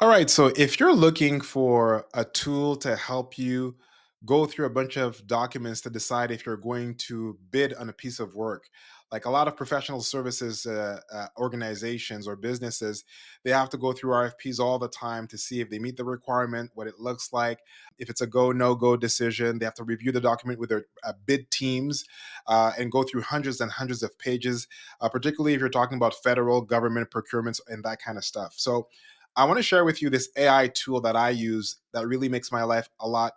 All right. So if you're looking for a tool to help you go through a bunch of documents to decide if you're going to bid on a piece of work, like a lot of professional services organizations or businesses, they have to go through RFPs all the time to see if they meet the requirement, what it looks like, if it's a go, no go decision. They have to review the document with their bid teams and go through hundreds and hundreds of pages, particularly if you're talking about federal government procurements and that kind of stuff. So, I want to share with you this AI tool that I use that really makes my life a lot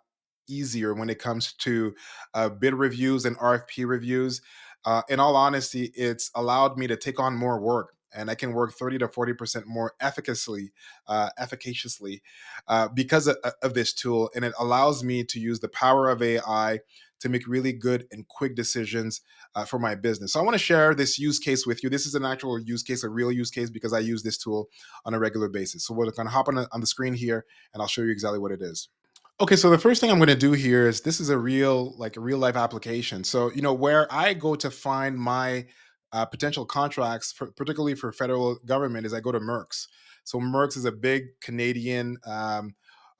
easier when it comes to bid reviews and RFP reviews. In all honesty, it's allowed me to take on more work. And I can work 30 to 40% more efficaciously because of this tool. And it allows me to use the power of AI to make really good and quick decisions for my business. So I want to share this use case with you. This is an actual use case, a real use case, because I use this tool on a regular basis. So we're going to hop on the screen here and I'll show you exactly what it is. Okay, so the first thing I'm going to do here is this is a real, like a real life application. So, where I go to find my potential contracts, particularly for federal government, is I go to Merx. So, Merx is a big Canadian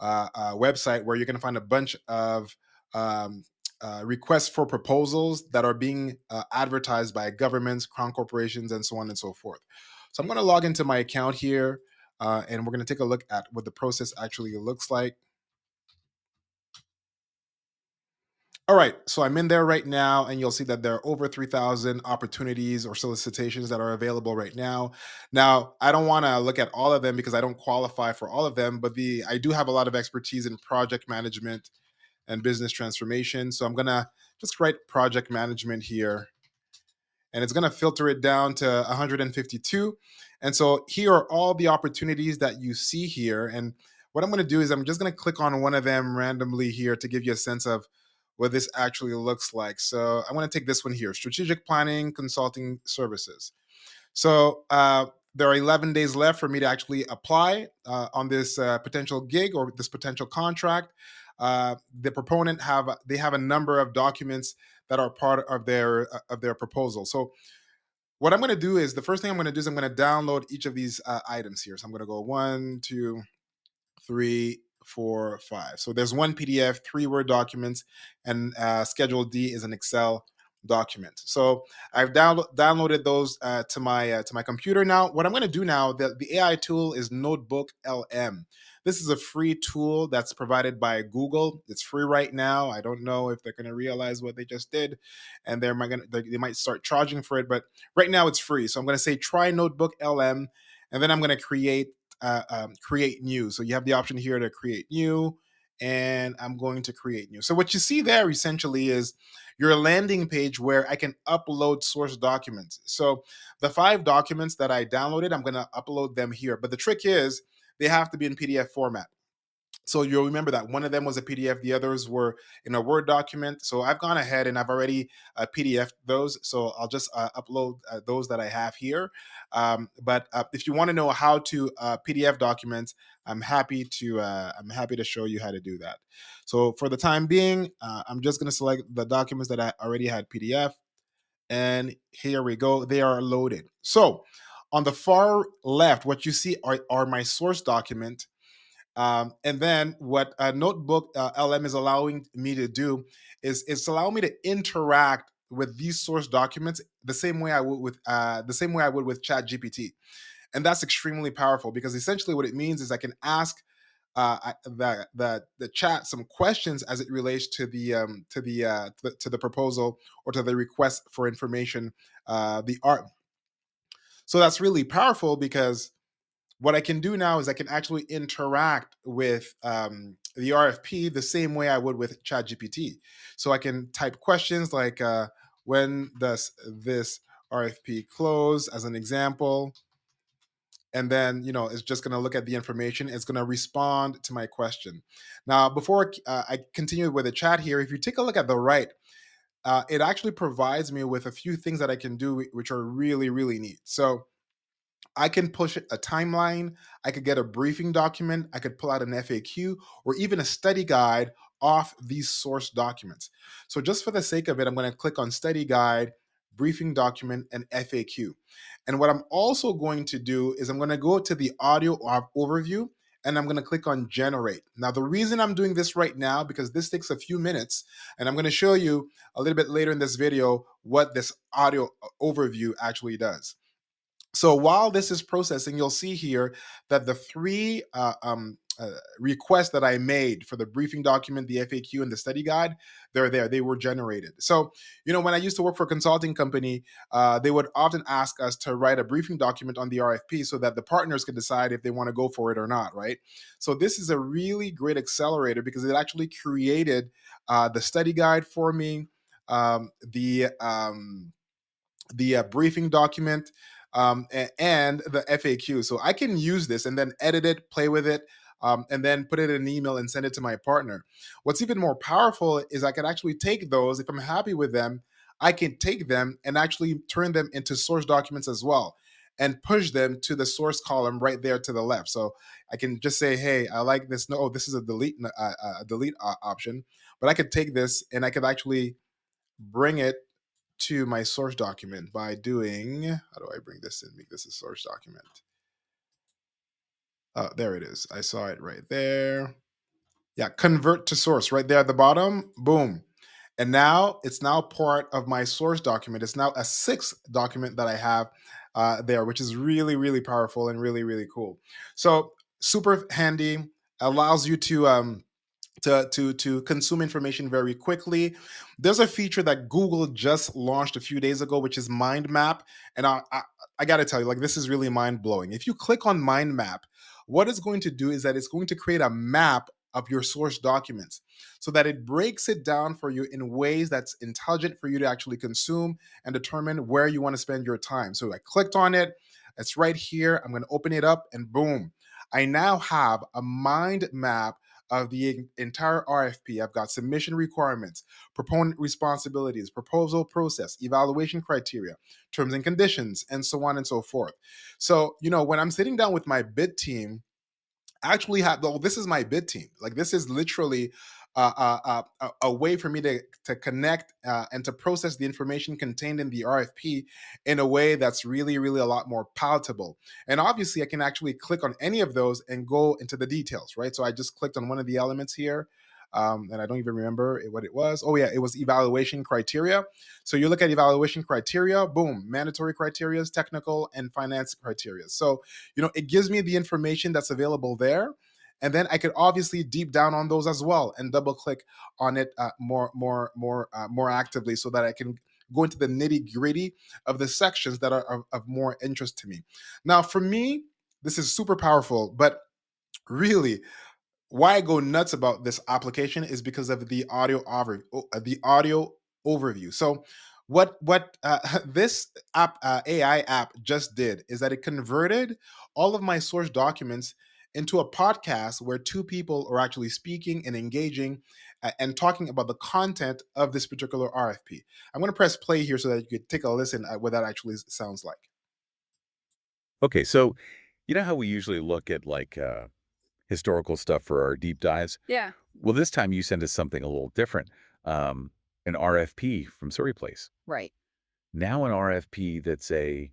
website where you're going to find a bunch of requests for proposals that are being advertised by governments, crown corporations, and so on and so forth. So, I'm going to log into my account here and we're going to take a look at what the process actually looks like. All right, so I'm in there right now, and you'll see that there are over 3,000 opportunities or solicitations that are available right now. Now, I don't want to look at all of them because I don't qualify for all of them, but I do have a lot of expertise in project management and business transformation. So I'm gonna just write project management here, and it's gonna filter it down to 152. And so here are all the opportunities that you see here. And what I'm gonna do is I'm just gonna click on one of them randomly here to give you a sense of what this actually looks like. So I'm going to take this one here, strategic planning consulting services. So there are 11 days left for me to actually apply on this potential gig or this potential contract. The proponent have a number of documents that are part of their proposal. So what I'm going to do is the first thing I'm going to do is I'm going to download each of these items here. So I'm going to go 1, 2, 3, 4, 5. So there's one PDF, three Word documents, and Schedule D is an Excel document. So I've downloaded those to my computer. Now, what I'm going to do now, the AI tool is NotebookLM. This is a free tool that's provided by Google. It's free right now. I don't know if they're going to realize what they just did, and they might start charging for it. But right now, it's free. So I'm going to say try NotebookLM, and then I'm going to create new. So you have the option here to create new, and I'm going to create new. So what you see there essentially is your landing page where I can upload source documents. So the 5 documents that I downloaded, I'm going to upload them here. But the trick is they have to be in PDF format. So you'll remember that one of them was a PDF, the others were in a Word document. So I've gone ahead and I've already PDF those. So I'll just upload those that I have here. But if you want to know how to PDF documents, I'm happy to show you how to do that. So for the time being, I'm just going to select the documents that I already had PDF, and here we go. They are loaded. So on the far left, what you see are my source document, and then what Notebook LM is allowing me to do is it's allowing me to interact with these source documents the same way I would with ChatGPT, and that's extremely powerful because essentially what it means is I can ask the chat some questions as it relates to the proposal or to the request for information, the art. So that's really powerful because what I can do now is I can actually interact with the RFP the same way I would with ChatGPT. So I can type questions like, when does this RFP close, as an example. And then, it's just going to look at the information. It's going to respond to my question. Now, before I continue with the chat here, if you take a look at the right, it actually provides me with a few things that I can do, which are really, really neat. So I can push a timeline. I could get a briefing document. I could pull out an FAQ or even a study guide off these source documents. So just for the sake of it, I'm going to click on study guide, briefing document, and FAQ. And what I'm also going to do is I'm going to go to the audio overview, and I'm going to click on generate. Now, the reason I'm doing this right now, because this takes a few minutes, and I'm going to show you a little bit later in this video what this audio overview actually does. So while this is processing, you'll see here that the three requests that I made for the briefing document, the FAQ, and the study guide, they're there. They were generated. So, when I used to work for a consulting company, they would often ask us to write a briefing document on the RFP so that the partners could decide if they want to go for it or not, right? So this is a really great accelerator because it actually created the study guide for me, the briefing document, and the FAQ. So I can use this and then edit it, play with it, and then put it in an email and send it to my partner. What's even more powerful is I can actually take those, if I'm happy with them, I can take them and actually turn them into source documents as well and push them to the source column right there to the left. So I can just say, hey, I like this. No, this is a delete option, but I could take this and I could actually bring it to my source document by doing, how do I bring this in, make this a source document? There it is. I saw it right there. Yeah, convert to source right there at the bottom. Boom. And now it's now part of my source document. It's now a sixth document that I have there, which is really, really powerful and really, really cool. So super handy, allows you to consume information very quickly. There's a feature that Google just launched a few days ago, which is Mind Map, and I got to tell you, like, this is really mind blowing. If you click on Mind Map, what it's going to do is that it's going to create a map of your source documents so that it breaks it down for you in ways that's intelligent for you to actually consume and determine where you want to spend your time. So I clicked on it, it's right here. I'm going to open it up, and boom, I now have a mind map of the entire RFP. I've got submission requirements, proponent responsibilities, proposal process, evaluation criteria, terms and conditions, and so on and so forth. So, when I'm sitting down with my bid team, actually have, though, this is my bid team. Like, this is literally a way for me to connect and to process the information contained in the RFP in a way that's really, really a lot more palatable. And obviously, I can actually click on any of those and go into the details, right? So I just clicked on one of the elements here. And I don't even remember what it was. Oh yeah, it was evaluation criteria. So you look at evaluation criteria, boom, mandatory criteria, technical and finance criteria. So it gives me the information that's available there, and then I could obviously deep down on those as well and double click on it more actively so that I can go into the nitty gritty of the sections that are of more interest to me. Now, for me, this is super powerful, but really, why I go nuts about this application is because of the audio overview. So what this app AI app just did is that it converted all of my source documents into a podcast where two people are actually speaking and engaging and talking about the content of this particular RFP. I'm going to press play here so that you could take a listen at what that actually sounds like. Okay, so you know how we usually look at historical stuff for our deep dives? Yeah. Well, this time you sent us something a little different. Um, an RFP from Surrey Place. Right. Now an RFP that's a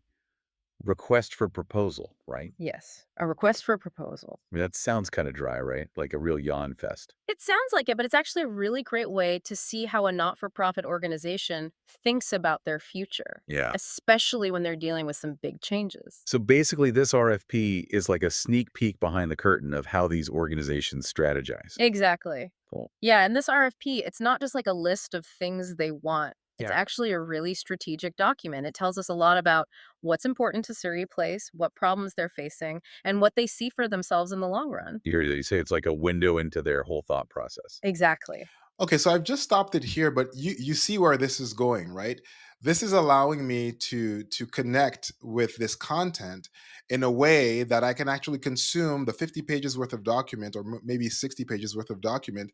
request for proposal, right? Yes. A request for a proposal. I mean, that sounds kind of dry, right? Like a real yawn fest. It sounds like it, but it's actually a really great way to see how a not for profit organization thinks about their future, Yeah. especially when they're dealing with some big changes. So basically, this RFP is like a sneak peek behind the curtain of how these organizations strategize. Exactly. Cool. Yeah. And this RFP, it's not just like a list of things they want. It's Yeah. actually a really strategic document. It tells us a lot about what's important to Surrey Place, what problems they're facing, and what they see for themselves in the long run. You say it's like a window into their whole thought process. Exactly. Okay, so I've just stopped it here, but you see where this is going, right? This is allowing me to connect with this content in a way that I can actually consume the 50 pages worth of document, or maybe 60 pages worth of document,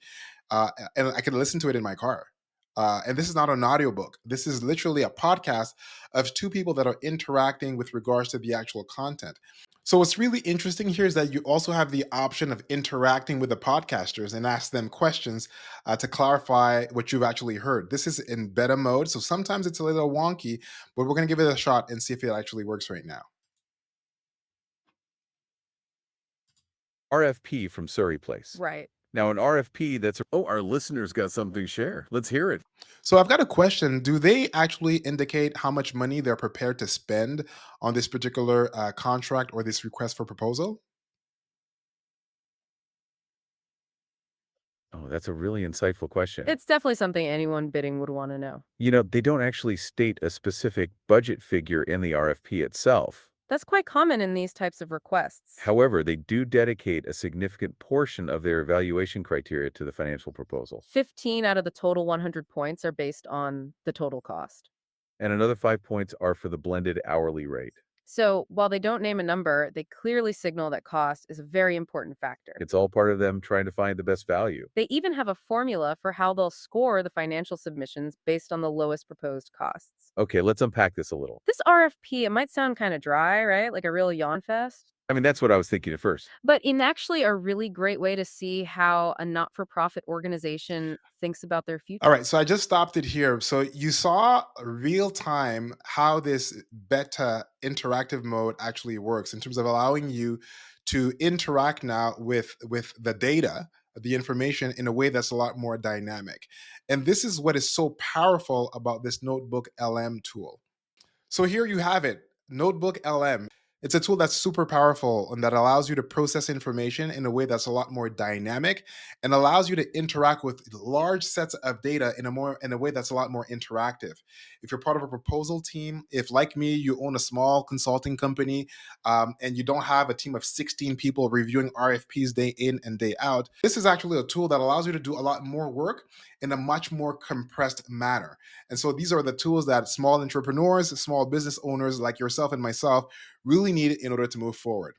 and I can listen to it in my car. And this is not an audiobook. This is literally a podcast of two people that are interacting with regards to the actual content. So what's really interesting here is that you also have the option of interacting with the podcasters and ask them questions to clarify what you've actually heard. This is in beta mode, so sometimes it's a little wonky, but we're going to give it a shot and see if it actually works right now. RFP from Surrey Place. Right. Now, an RFP, oh, our listeners got something to share. Let's hear it. So I've got a question. Do they actually indicate how much money they're prepared to spend on this particular contract or this request for proposal? Oh, that's a really insightful question. It's definitely something anyone bidding would want to know. They don't actually state a specific budget figure in the RFP itself. That's quite common in these types of requests. However, they do dedicate a significant portion of their evaluation criteria to the financial proposal. 15 out of the total 100 points are based on the total cost. And another 5 points are for the blended hourly rate. So while they don't name a number, they clearly signal that cost is a very important factor. It's all part of them trying to find the best value. They even have a formula for how they'll score the financial submissions based on the lowest proposed costs. Okay, let's unpack this a little. This RFP, it might sound kind of dry, right? Like a real yawn fest. I mean, that's what I was thinking at first. But in actually a really great way to see how a not-for-profit organization thinks about their future. All right, so I just stopped it here. So you saw real time how this beta interactive mode actually works in terms of allowing you to interact now with the data, the information in a way that's a lot more dynamic. And this is what is so powerful about this Notebook LM tool. So here you have it, Notebook LM. It's a tool that's super powerful and that allows you to process information in a way that's a lot more dynamic and allows you to interact with large sets of data in a way that's a lot more interactive. If you're part of a proposal team, if like me, you own a small consulting company and you don't have a team of 16 people reviewing RFPs day in and day out, this is actually a tool that allows you to do a lot more work in a much more compressed manner. And so these are the tools that small entrepreneurs, small business owners like yourself and myself really need in order to move forward.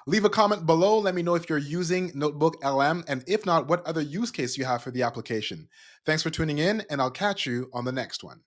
Leave a comment below. Let me know if you're using Notebook LM, and if not, what other use case you have for the application. Thanks for tuning in, and I'll catch you on the next one.